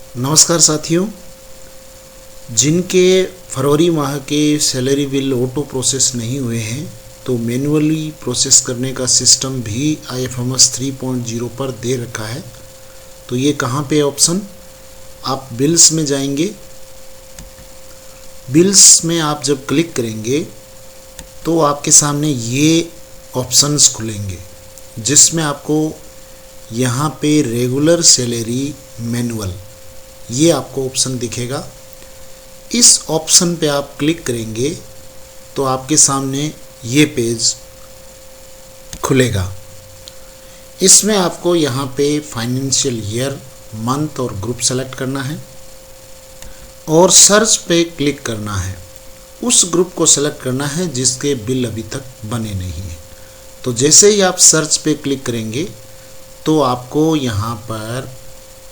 नमस्कार साथियों, जिनके फरवरी माह के सैलरी बिल ऑटो प्रोसेस नहीं हुए हैं तो मैन्युअली प्रोसेस करने का सिस्टम भी IFMS 3.0 पर दे रखा है। तो ये कहाँ पे ऑप्शन, आप बिल्स में जाएंगे। बिल्स में आप जब क्लिक करेंगे तो आपके सामने ये ऑप्शंस खुलेंगे, जिसमें आपको यहाँ पे रेगुलर सैलरी मैनुअल ये आपको ऑप्शन दिखेगा। इस ऑप्शन पे आप क्लिक करेंगे तो आपके सामने ये पेज खुलेगा। इसमें आपको यहाँ पे फाइनेंशियल ईयर, मंथ और ग्रुप सेलेक्ट करना है और सर्च पे क्लिक करना है। उस ग्रुप को सेलेक्ट करना है जिसके बिल अभी तक बने नहीं हैं। तो जैसे ही आप सर्च पे क्लिक करेंगे तो आपको यहाँ पर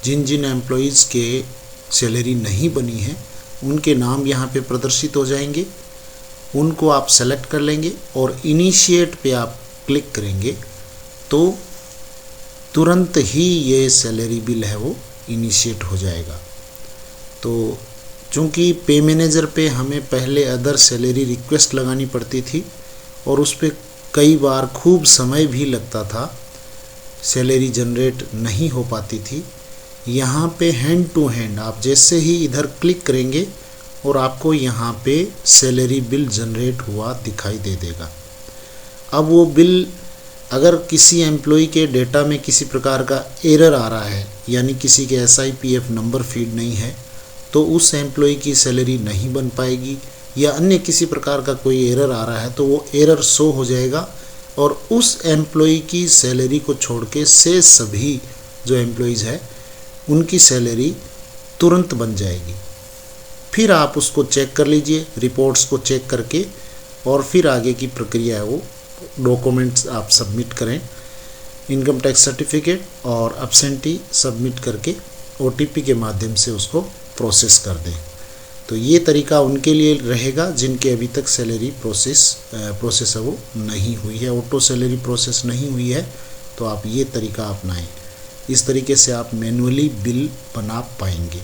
जिन जिन एम्प्लॉइज़ के सैलरी नहीं बनी है उनके नाम यहाँ पे प्रदर्शित हो जाएंगे। उनको आप सेलेक्ट कर लेंगे और इनिशिएट पे आप क्लिक करेंगे तो तुरंत ही ये सैलरी बिल है वो इनिशिएट हो जाएगा। तो चूँकि पे मैनेजर पे हमें पहले अदर सैलरी रिक्वेस्ट लगानी पड़ती थी और उस पर कई बार खूब समय भी लगता था, सैलरी जनरेट नहीं हो पाती थी। यहाँ पे हैंड टू हैंड आप जैसे ही इधर क्लिक करेंगे और आपको यहाँ पे सैलरी बिल जनरेट हुआ दिखाई दे देगा। अब वो बिल अगर किसी एम्प्लॉय के डेटा में किसी प्रकार का एरर आ रहा है, यानी किसी के SIPF नंबर फीड नहीं है, तो उस एम्प्लॉय की सैलरी नहीं बन पाएगी, या अन्य किसी प्रकार का कोई एरर आ रहा है तो वो एरर शो हो जाएगा और उस एम्प्लॉय की सैलरी को छोड़ के से सभी जो एम्प्लॉयज़ है उनकी सैलरी तुरंत बन जाएगी। फिर आप उसको चेक कर लीजिए, रिपोर्ट्स को चेक करके, और फिर आगे की प्रक्रिया है वो डॉक्यूमेंट्स आप सबमिट करें, इनकम टैक्स सर्टिफिकेट और एब्सेंटी सबमिट करके OTP के माध्यम से उसको प्रोसेस कर दें। तो ये तरीका उनके लिए रहेगा जिनके अभी तक सैलरी प्रोसेस है वो नहीं हुई है, ऑटो सैलरी प्रोसेस नहीं हुई है, तो आप ये तरीका अपनाएं। इस तरीके से आप मैन्युअली बिल बना पाएंगे।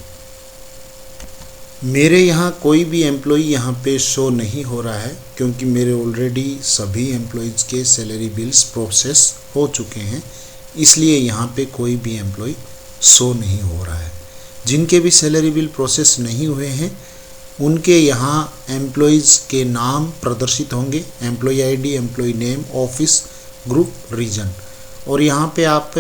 मेरे यहाँ कोई भी एम्प्लॉय यहाँ पे शो नहीं हो रहा है क्योंकि मेरे ऑलरेडी सभी एम्प्लॉयज़ के सैलरी बिल्स प्रोसेस हो चुके हैं, इसलिए यहाँ पे कोई भी एम्प्लॉय शो नहीं हो रहा है। जिनके भी सैलरी बिल प्रोसेस नहीं हुए हैं उनके यहाँ एम्प्लॉयज़ के नाम प्रदर्शित होंगे, employ ID, employ name, office, group, region, और यहाँ पे आप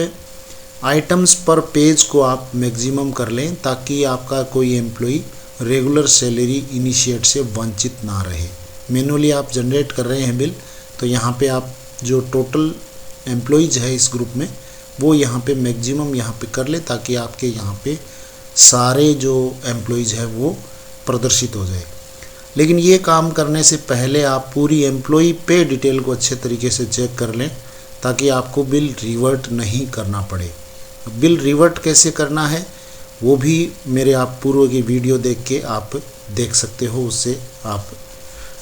आइटम्स पर पेज को आप मैक्सिमम कर लें ताकि आपका कोई एम्प्लॉय रेगुलर सैलरी इनिशिएट से वंचित ना रहे। मैनुअली आप जनरेट कर रहे हैं बिल, तो यहाँ पे आप जो टोटल एम्प्लॉयज़ है इस ग्रुप में वो यहाँ पे मैक्सिमम यहाँ पे कर लें ताकि आपके यहाँ पे सारे जो एम्प्लॉयज़ है वो प्रदर्शित हो जाए। लेकिन ये काम करने से पहले आप पूरी एम्प्लॉय पे डिटेल को अच्छे तरीके से चेक कर लें ताकि आपको बिल रिवर्ट नहीं करना पड़े। बिल रिवर्ट कैसे करना है वो भी मेरे आप पूर्व की वीडियो देख के आप देख सकते हो, उससे आप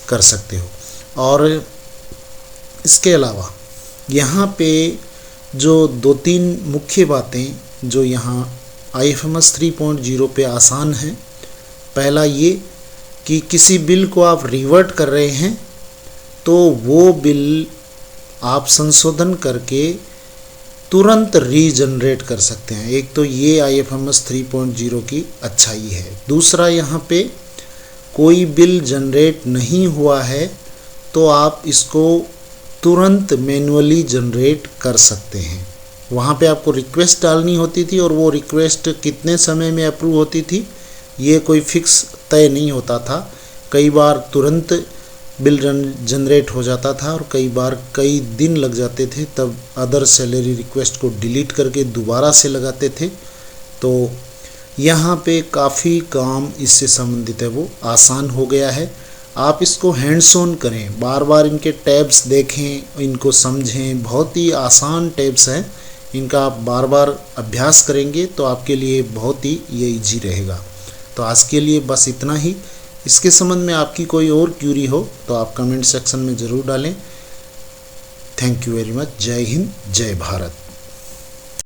कर सकते हो। और इसके अलावा यहाँ पे जो 2-3 मुख्य बातें जो यहाँ IFMS 3.0 पे आसान हैं, पहला ये कि किसी बिल को आप रिवर्ट कर रहे हैं तो वो बिल आप संशोधन करके तुरंत रीजनरेट कर सकते हैं। एक तो ये IFMS 3.0 की अच्छाई है। दूसरा, यहाँ पे कोई बिल जनरेट नहीं हुआ है तो आप इसको तुरंत मैन्युअली जनरेट कर सकते हैं। वहाँ पे आपको रिक्वेस्ट डालनी होती थी और वो रिक्वेस्ट कितने समय में अप्रूव होती थी ये कोई फिक्स तय नहीं होता था। कई बार तुरंत बिल जनरेट हो जाता था और कई बार कई दिन लग जाते थे, तब अदर सैलरी रिक्वेस्ट को डिलीट करके दोबारा से लगाते थे। तो यहाँ पे काफ़ी काम इससे संबंधित है वो आसान हो गया है। आप इसको हैंड्स ऑन करें, बार बार इनके टैब्स देखें, इनको समझें, बहुत ही आसान टैब्स हैं, इनका आप बार बार अभ्यास करेंगे तो आपके लिए बहुत ही ये ईजी रहेगा। तो आज के लिए बस इतना ही। इसके संबंध में आपकी कोई और क्यूरी हो तो आप कमेंट सेक्शन में ज़रूर डालें। Thank you very much. जय हिंद, जय भारत।